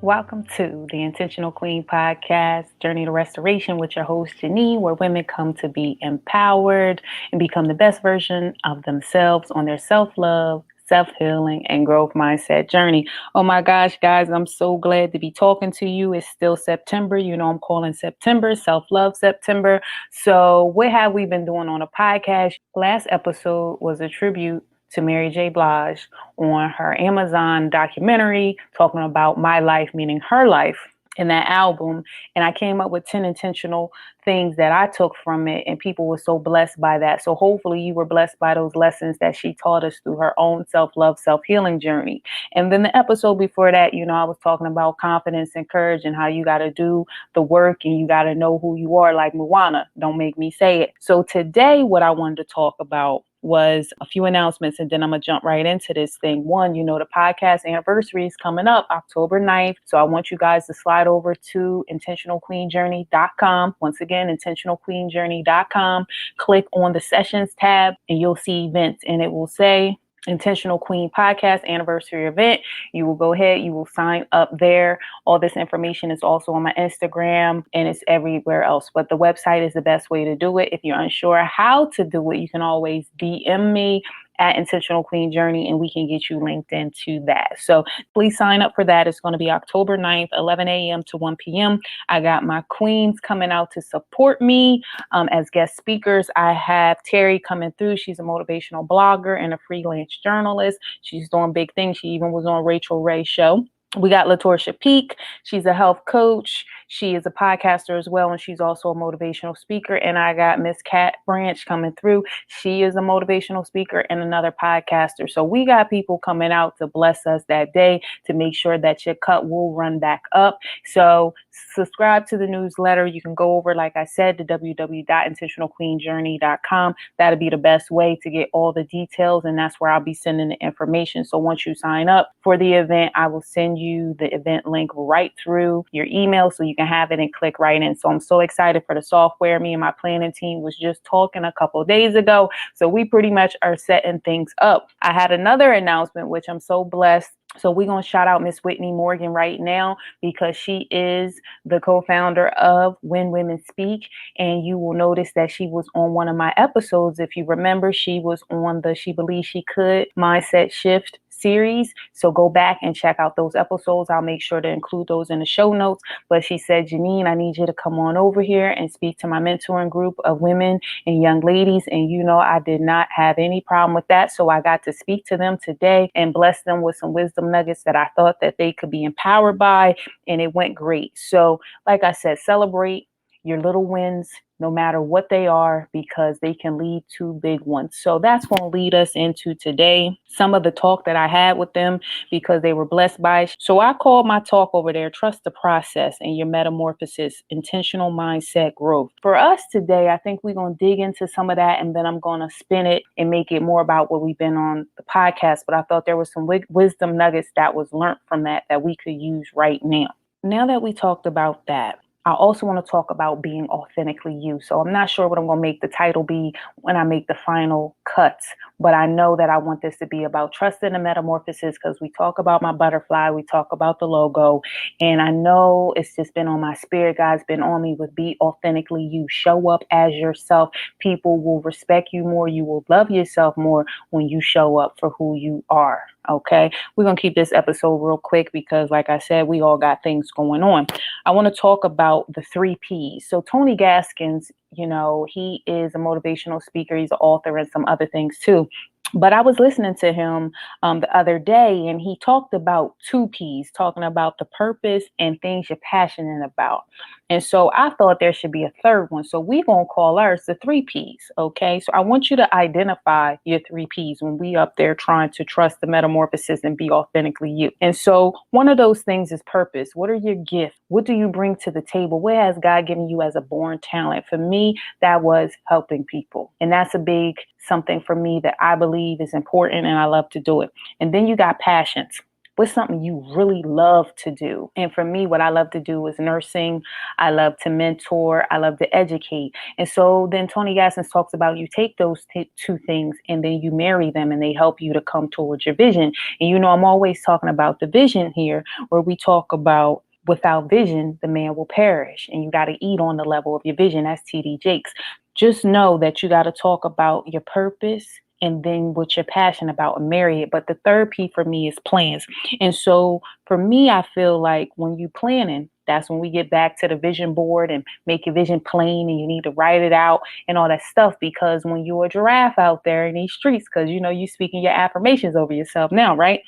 Welcome to the Intentional Queen podcast, Journey to Restoration with your host, Janine, where women come to be empowered and become the best version of themselves on their self-love, self-healing, and growth mindset journey. Oh my gosh, guys, I'm so glad to be talking to you. It's still September. You know, I'm calling September Self-Love September. So what have we been doing on a podcast? Last episode was a tribute to Mary J. Blige on her Amazon documentary talking about my life, meaning her life in that album. And I came up with 10 intentional things that I took from it, and people were so blessed by that. So hopefully you were blessed by those lessons that she taught us through her own self-love, self-healing journey. And then the episode before that, I was talking about confidence and courage and how you got to do the work and you got to know who you are, like Moana. Don't make me say it. So today, what I wanted to talk about was a few announcements, and then I'm going to jump right into this thing. One, the podcast anniversary is coming up October 9th. So I want you guys to slide over to intentionalqueenjourney.com. Once again, intentionalqueenjourney.com. Click on the sessions tab and you'll see events, and it will say Intentional Queen Podcast Anniversary Event. You will go ahead, you will sign up there. All this information is also on my Instagram and it's everywhere else. But the website is the best way to do it. If you're unsure how to do it, you can always DM me at Intentional Queen Journey and we can get you linked into that. So please sign up for that. It's going to be October 9th, 11 a.m. to 1 p.m. I got my queens coming out to support me as guest speakers. I have Terry coming through. She's a motivational blogger and a freelance journalist. She's doing big things. She even was on Rachel Ray's show. We got LaTorsha Peak. She's a health coach. She is a podcaster as well, and she's also a motivational speaker. And I got Miss Kat Branch coming through. She is a motivational speaker and another podcaster. So we got people coming out to bless us that day to make sure that your cut will run back up. So subscribe to the newsletter. You can go over, like I said, to www.intentionalqueenjourney.com. That'll be the best way to get all the details, and that's where I'll be sending the information. So once you sign up for the event, I will send you the event link right through your email so you can have it and click right in. So I'm so excited for the software. Me and my planning team was just talking a couple of days ago. So we pretty much are setting things up. I had another announcement, which I'm so blessed. So we're going to shout out Miss Whitney Morgan right now because she is the co-founder of When Women Speak. And you will notice that she was on one of my episodes. If you remember, she was on the She Believes She Could Mindset Shift series. So go back and check out those episodes. I'll make sure to include those in the show notes. But she said, Janine, I need you to come on over here and speak to my mentoring group of women and young ladies. And I did not have any problem with that. So I got to speak to them today and bless them with some wisdom nuggets that I thought that they could be empowered by. And it went great. So like I said, celebrate your little wins, no matter what they are, because they can lead to big ones. So that's going to lead us into today, some of the talk that I had with them because they were blessed by it. So I called my talk over there, Trust the Process and Your Metamorphosis, Intentional Mindset Growth. For us today, I think we're going to dig into some of that, and then I'm going to spin it and make it more about what we've been on the podcast. But I thought there was some wisdom nuggets that was learned from that we could use right now. Now that we talked about that, I also want to talk about being authentically you. So I'm not sure what I'm going to make the title be when I make the final cuts, but I know that I want this to be about trust in the metamorphosis because we talk about my butterfly, we talk about the logo, and I know it's just been on my spirit, guys, been on me with be authentically you. Show up as yourself. People will respect you more. You will love yourself more when you show up for who you are. Okay, we're going to keep this episode real quick because, like I said, we all got things going on. I want to talk about the 3 Ps. So Tony Gaskins, he is a motivational speaker. He's an author and some other things too. But I was listening to him the other day, and he talked about 2 Ps, talking about the purpose and things you're passionate about. And so I thought there should be a third one. So we're going to call ours the 3 Ps. Okay. So I want you to identify your 3 Ps when we up there trying to trust the metamorphosis and be authentically you. And so one of those things is purpose. What are your gifts? What do you bring to the table? What has God given you as a born talent? For me, that was helping people. And that's a big something for me that I believe is important, and I love to do it. And then you got passions. What's something you really love to do? And for me, what I love to do is nursing. I love to mentor. I love to educate. And so then Tony Gassens talks about you take those two things and then you marry them and they help you to come towards your vision. And I'm always talking about the vision here, where we talk about without vision, the man will perish. And you got to eat on the level of your vision. That's TD Jakes. Just know that you got to talk about your purpose and then what you're passionate about and marry it. But the third P for me is plans. And so for me, I feel like when you planning, that's when we get back to the vision board and make your vision plain, and you need to write it out and all that stuff. Because when you're a giraffe out there in these streets, because you speaking your affirmations over yourself now, right?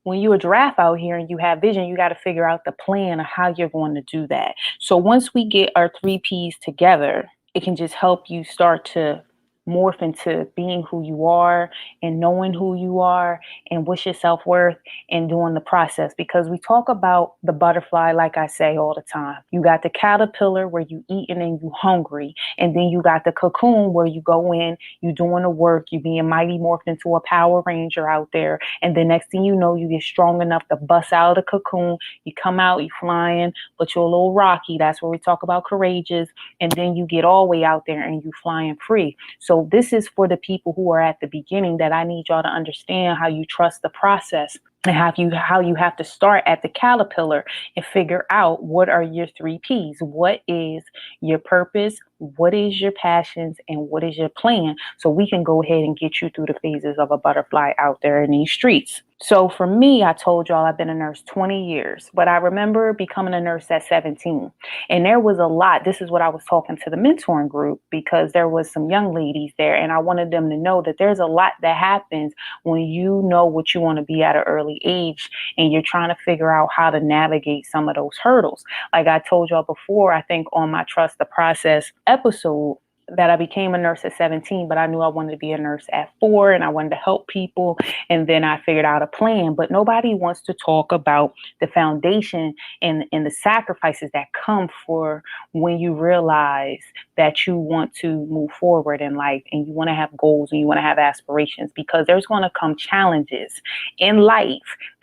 When you're a giraffe out here and you have vision, you got to figure out the plan of how you're going to do that. So once we get our three P's together, it can just help you start to morph into being who you are and knowing who you are and what's your self-worth and doing the process. Because we talk about the butterfly, like I say all the time. You got the caterpillar where you eating and you hungry. And then you got the cocoon where you go in, you doing the work, you being mighty morphed into a Power Ranger out there. And the next thing you know, you get strong enough to bust out of the cocoon. You come out, you flying, but you're a little rocky. That's where we talk about courageous. And then you get all the way out there and you flying free. So this is for the people who are at the beginning, that I need y'all to understand how you trust the process and how you have to start at the caterpillar and figure out what are your three P's. What is your purpose? What is your passions? And what is your plan? So we can go ahead and get you through the phases of a butterfly out there in these streets. So for me, I told y'all I've been a nurse 20 years, but I remember becoming a nurse at 17. And there was a lot. This is what I was talking to the mentoring group, because there was some young ladies there, and I wanted them to know that there's a lot that happens when you know what you want to be at an early age and you're trying to figure out how to navigate some of those hurdles. Like I told y'all before, I think on my Trust the Process episode, that I became a nurse at 17, but I knew I wanted to be a nurse at 4 and I wanted to help people. And then I figured out a plan, but nobody wants to talk about the foundation and the sacrifices that come for when you realize that you want to move forward in life and you want to have goals and you want to have aspirations, because there's going to come challenges in life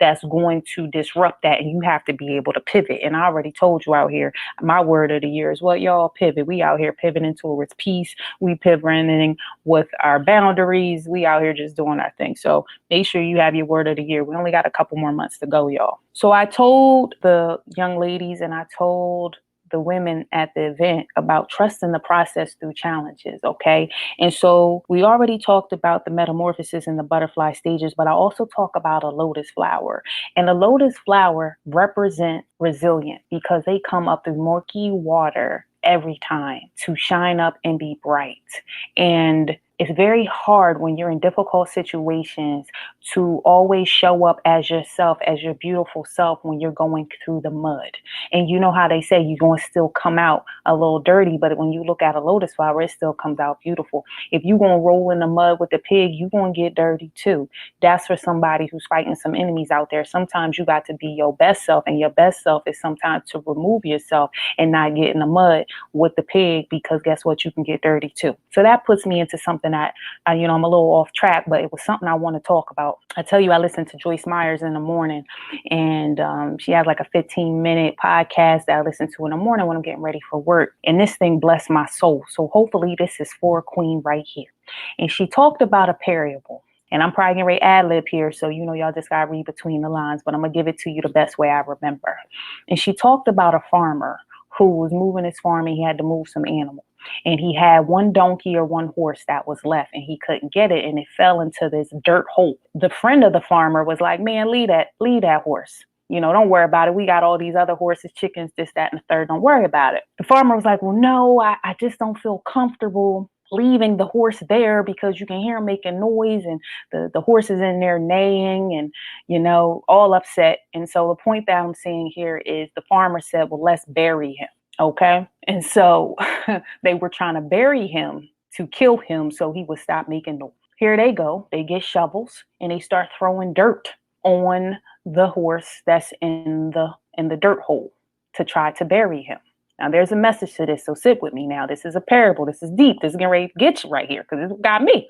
that's going to disrupt that. And you have to be able to pivot. And I already told you out here, my word of the year is what y'all pivot. We out here pivoting towards peace. We pivoting with our boundaries. We out here just doing our thing. So make sure you have your word of the year. We only got a couple more months to go, y'all. So I told the young ladies and I told the women at the event about trusting the process through challenges. Okay. And so we already talked about the metamorphosis and the butterfly stages, but I also talk about a lotus flower. And the lotus flower represents resilience because they come up through murky water every time to shine up and be bright. And it's very hard when you're in difficult situations to always show up as yourself, as your beautiful self when you're going through the mud. And you know how they say you're going to still come out a little dirty, but when you look at a lotus flower, it still comes out beautiful. If you're going to roll in the mud with the pig, you're going to get dirty too. That's for somebody who's fighting some enemies out there. Sometimes you got to be your best self, and your best self is sometimes to remove yourself and not get in the mud with the pig, because guess what? You can get dirty too. So that puts me into something that, I'm a little off track, but it was something I want to talk about. I tell you, I listen to Joyce Myers in the morning, and she has like a 15-minute podcast that I listen to in the morning when I'm getting ready for work. And this thing blessed my soul. So hopefully this is for Queen right here. And she talked about a parable. And I'm probably going to ad-lib here, so y'all just got to read between the lines, but I'm going to give it to you the best way I remember. And she talked about a farmer who was moving his farm, and he had to move some animals. And he had one donkey or one horse that was left, and he couldn't get it, and it fell into this dirt hole. The friend of the farmer was like, man, leave that horse. Don't worry about it. We got all these other horses, chickens, this, that, and the third. Don't worry about it. The farmer was like, well, no, I just don't feel comfortable leaving the horse there, because you can hear him making noise, and the horse is in there neighing and, all upset. And so the point that I'm saying here is the farmer said, well, let's bury him. Okay. And so they were trying to bury him to kill him so he would stop making noise. Here they go. They get shovels and they start throwing dirt on the horse that's in the dirt hole to try to bury him. Now there's a message to this, so sit with me now. This is a parable. This is deep. This is getting ready to get you right here, because it got me.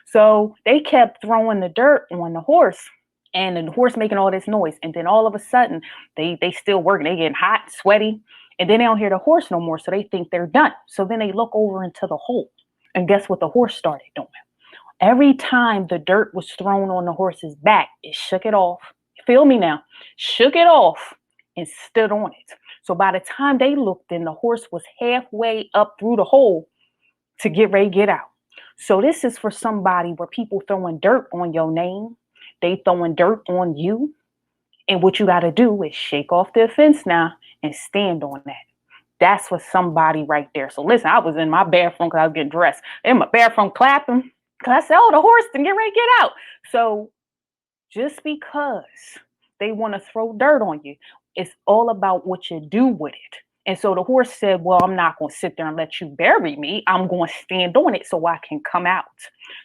So they kept throwing the dirt on the horse, and the horse making all this noise. And then all of a sudden, they still working. They getting hot, sweaty, and then they don't hear the horse no more. So they think they're done. So then they look over into the hole. And guess what the horse started doing? Every time the dirt was thrown on the horse's back, it shook it off. Feel me now? Shook it off and stood on it. So by the time they looked in, the horse was halfway up through the hole to get ready to get out. So this is for somebody where people throwing dirt on your name. They throwing dirt on you. And what you got to do is shake off the offense now and stand on that. That's for somebody right there. So listen, I was in my bathroom because I was getting dressed. In my bathroom clapping. Because I said, oh, the horse didn't get ready to get out. So just because they want to throw dirt on you, it's all about what you do with it. And so the horse said, well, I'm not going to sit there and let you bury me. I'm going to stand on it so I can come out.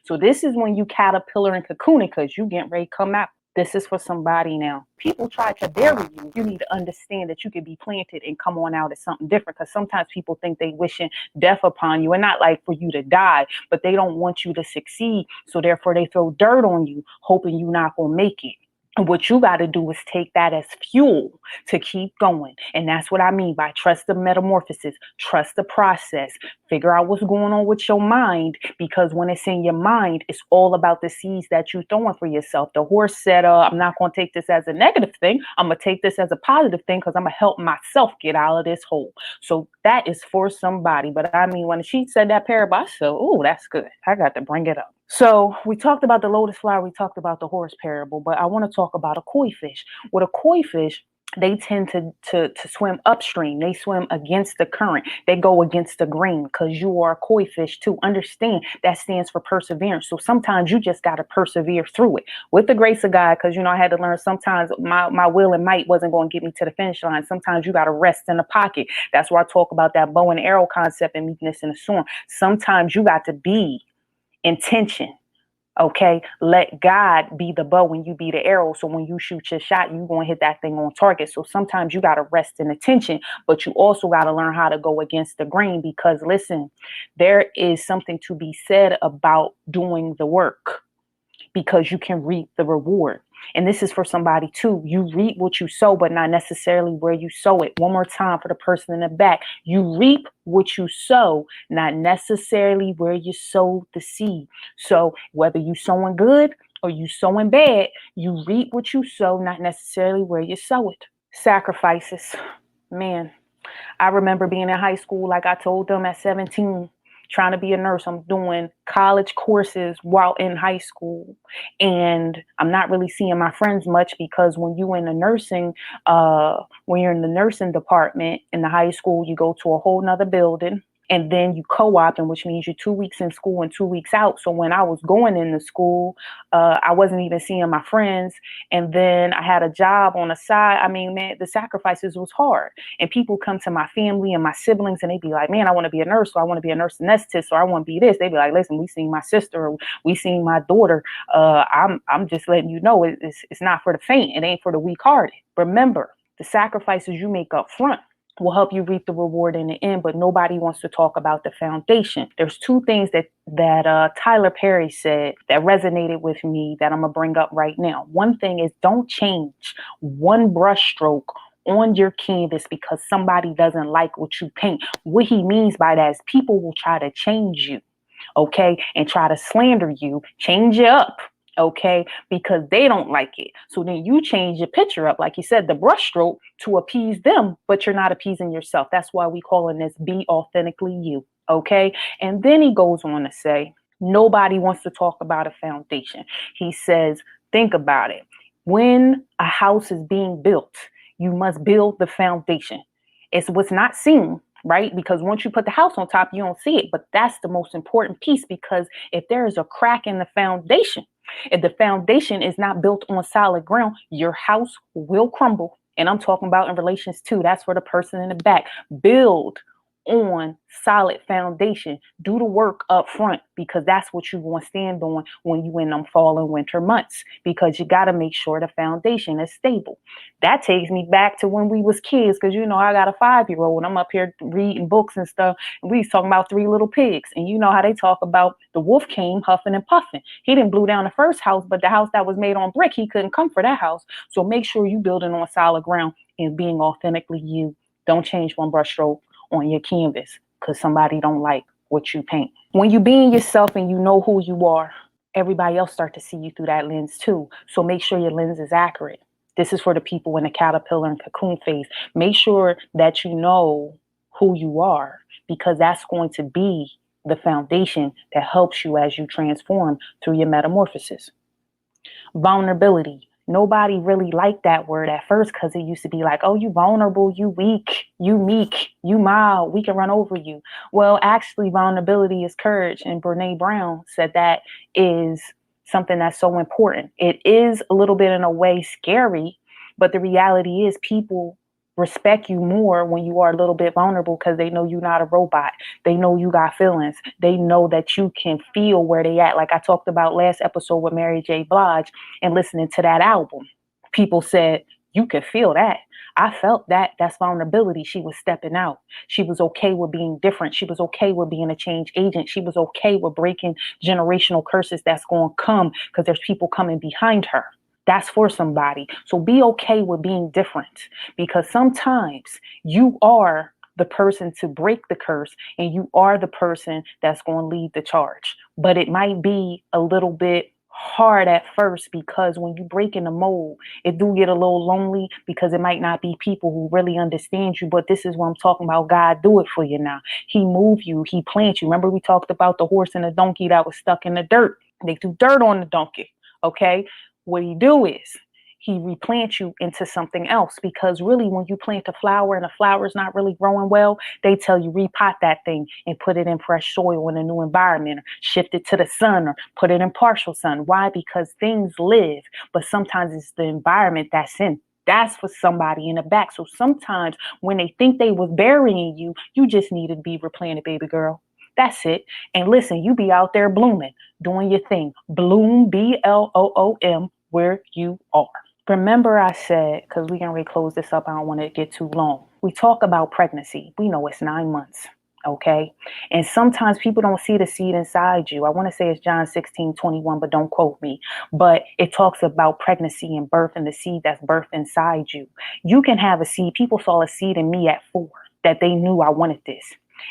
So this is when you caterpillar and cocooning because you getting ready to come out. This is for somebody now. People try to bury you. You need to understand that you can be planted and come on out as something different, because sometimes people think they wishing death upon you, and not like for you to die, but they don't want you to succeed. So therefore they throw dirt on you, hoping you're not going to make it. And what you got to do is take that as fuel to keep going. And that's what I mean by trust the metamorphosis, trust the process, figure out what's going on with your mind, because when it's in your mind, it's all about the seeds that you're throwing for yourself. The horse said, I'm not going to take this as a negative thing. I'm going to take this as a positive thing because I'm going to help myself get out of this hole. So that is for somebody. But I mean, when she said that parable, I said, oh, that's good. I got to bring it up. So we talked about the lotus flower, we talked about the horse parable, but I want to talk about a koi fish. With a koi fish, they tend to swim upstream. They swim against the current. They go against the grain because you are a koi fish too. Understand that stands for perseverance. So sometimes you just got to persevere through it with the grace of God, because, I had to learn sometimes my will and might wasn't going to get me to the finish line. Sometimes you got to rest in the pocket. That's where I talk about that bow and arrow concept and meekness in the storm. Sometimes you got to be intention. Okay, let God be the bow and you be the arrow. So when you shoot your shot, you're going to hit that thing on target. So sometimes you got to rest in attention, but you also got to learn how to go against the grain, because listen, there is something to be said about doing the work, because you can reap the reward. And this is for somebody too. You reap what you sow, but not necessarily where you sow it. One more time for the person in the back. You reap what you sow, not necessarily where you sow the seed. So whether you sowing good or you sowing bad, you reap what you sow, not necessarily where you sow it. Sacrifices. Man, I remember being in high school, like I told them at 17, trying to be a nurse. I'm doing college courses while in high school, and I'm not really seeing my friends much, because when you're in the nursing, when you're in the nursing department in the high school, you go to a whole nother building. And then you co-opting, which means you're 2 weeks in school and 2 weeks out. So when I was going into school, I wasn't even seeing my friends. And then I had a job on the side. I mean, man, the sacrifices was hard. And people come to my family and my siblings and they be like, man, I want to be a nurse. So I want to be a nurse anesthetist. Or I want to be this. They be like, listen, we seen my sister. Or we seen my daughter. I'm just letting you know it's not for the faint. It ain't for the weak-hearted. Remember, the sacrifices you make up front will help you reap the reward in the end, but nobody wants to talk about the foundation. There's two things that Tyler Perry said that resonated with me that I'm gonna bring up right now. One thing is, don't change one brush stroke on your canvas because somebody doesn't like what you paint. What he means by that is people will try to change you, okay, and try to slander you, change you up, okay, because they don't like it. So then you change your picture up, like you said, the brushstroke, to appease them, but you're not appeasing yourself. That's why we calling this Be Authentically You, okay? And then he goes on to say, nobody wants to talk about a foundation. He says, think about it. When a house is being built, you must build the foundation. It's what's not seen, right? Because once you put the house on top, you don't see it. But that's the most important piece, because if there is a crack in the foundation, if the foundation is not built on solid ground, your house will crumble. And I'm talking about in relations to, that's for the person in the back. Build on solid foundation. Do the work up front, because that's what you want to stand on when you in them fall and winter months, because you got to make sure the foundation is stable. That takes me back to when we was kids, because I got a 5-year-old and I'm up here reading books and stuff, and we was talking about Three Little Pigs, and you know how they talk about the wolf came huffing and puffing. He didn't blew down the first house, but the house that was made on brick, he couldn't come for that house. So make sure you building on solid ground and being authentically you. Don't change one brushstroke on your canvas because somebody don't like what you paint. When you being yourself and you know who you are, everybody else start to see you through that lens too. So make sure your lens is accurate. This is for the people in the caterpillar and cocoon phase. Make sure that you know who you are, because that's going to be the foundation that helps you as you transform through your metamorphosis. Vulnerability. Nobody really liked that word at first, because it used to be like, oh, you vulnerable, you weak, you meek, you mild, we can run over you. Well, actually, vulnerability is courage. And Brene Brown said that is something that's so important. It is a little bit in a way scary, but the reality is people respect you more when you are a little bit vulnerable, because they know you're not a robot. They know you got feelings. They know that you can feel where they at. Like I talked about last episode with Mary J. Blige and listening to that album. People said, you could feel that. I felt that. That's vulnerability. She was stepping out. She was okay with being different. She was okay with being a change agent. She was okay with breaking generational curses that's going to come, because there's people coming behind her. That's for somebody. So be okay with being different, because sometimes you are the person to break the curse and you are the person that's going to lead the charge. But it might be a little bit hard at first, because when you break in the mold, it do get a little lonely, because it might not be people who really understand you. But this is what I'm talking about. God do it for you now. He move you. He plant you. Remember we talked about the horse and the donkey that was stuck in the dirt. They threw dirt on the donkey. Okay. What he do is he replants you into something else, because really when you plant a flower and the flower is not really growing well, they tell you repot that thing and put it in fresh soil in a new environment, or shift it to the sun, or put it in partial sun. Why? Because things live, but sometimes it's the environment that's in. That's for somebody in the back. So sometimes when they think they was burying you, you just needed to be replanted, baby girl. That's it. And listen, you be out there blooming, doing your thing. Bloom, BLOOM, where you are. Remember I said, because we can really close this up, I don't want to get too long. We talk about pregnancy. We know it's 9 months, okay? And sometimes people don't see the seed inside you. I want to say it's John 16:21, but don't quote me. But it talks about pregnancy and birth and the seed that's birthed inside you. You can have a seed. People saw a seed in me at 4 that they knew I wanted this.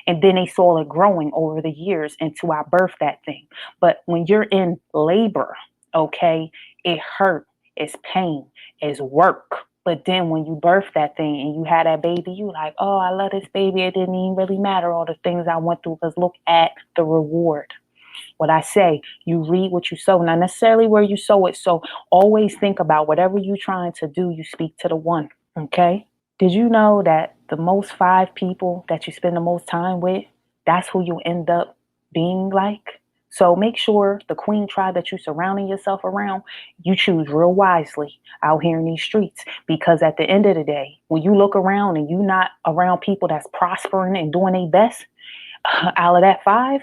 And then they saw it growing over the years until I birthed that thing. But when you're in labor, okay, it hurt, it's pain, it's work. But then when you birth that thing and you had that baby, you like, oh, I love this baby. It didn't even really matter all the things I went through, because look at the reward. What I say, you read what you sow, not necessarily where you sow it. So always think about whatever you're trying to do, you speak to the one, okay? Did you know that the most 5 people that you spend the most time with, that's who you end up being like? So make sure the queen tribe that you're surrounding yourself around, you choose real wisely out here in these streets. Because at the end of the day, when you look around and you're not around people that's prospering and doing their best, out of that 5,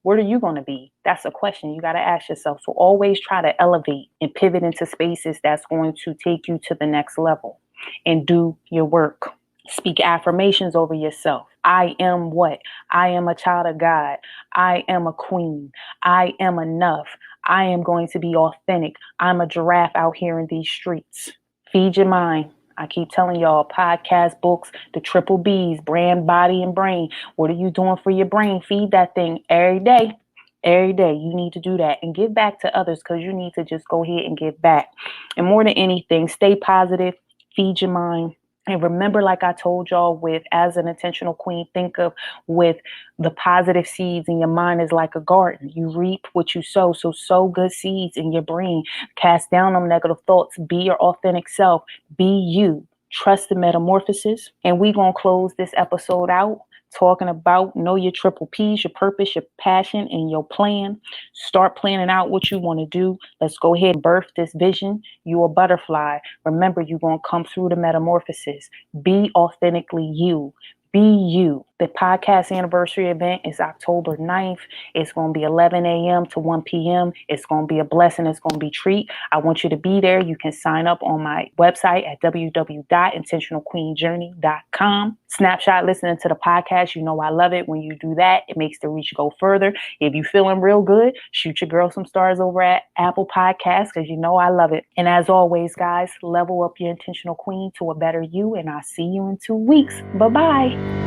where are you going to be? That's a question you got to ask yourself. So always try to elevate and pivot into spaces that's going to take you to the next level. And do your work. Speak affirmations over yourself. I am what? I am a child of God. I am a queen. I am enough. I am going to be authentic. I'm a giraffe out here in these streets. Feed your mind. I keep telling y'all, podcast, books, the triple B's, brand, body, and brain. What are you doing for your brain? Feed that thing every day. Every day you need to do that and give back to others, because you need to just go ahead and give back. And more than anything, stay positive. Feed your mind. And remember, like I told y'all, with as an intentional queen, think of with the positive seeds in your mind is like a garden. You reap what you sow. So sow good seeds in your brain. Cast down on negative thoughts. Be your authentic self. Be you. Trust the metamorphosis. And we're going to close this episode out talking about know your triple P's, your purpose, your passion, and your plan. Start planning out what you want to do. Let's go ahead and birth this vision. You're a butterfly. Remember, you're going to come through the metamorphosis. Be authentically you. Be you. The podcast anniversary event is October 9th. It's going to be 11 a.m. to 1 p.m. It's going to be a blessing. It's going to be a treat. I want you to be there. You can sign up on my website at www.intentionalqueenjourney.com. Snapshot listening to the podcast. You know I love it when you do that. It makes the reach go further. If you're feeling real good, shoot your girl some stars over at Apple Podcasts because you know I love it. And as always, guys, level up your intentional queen to a better you, and I'll see you in 2 weeks. Bye-bye.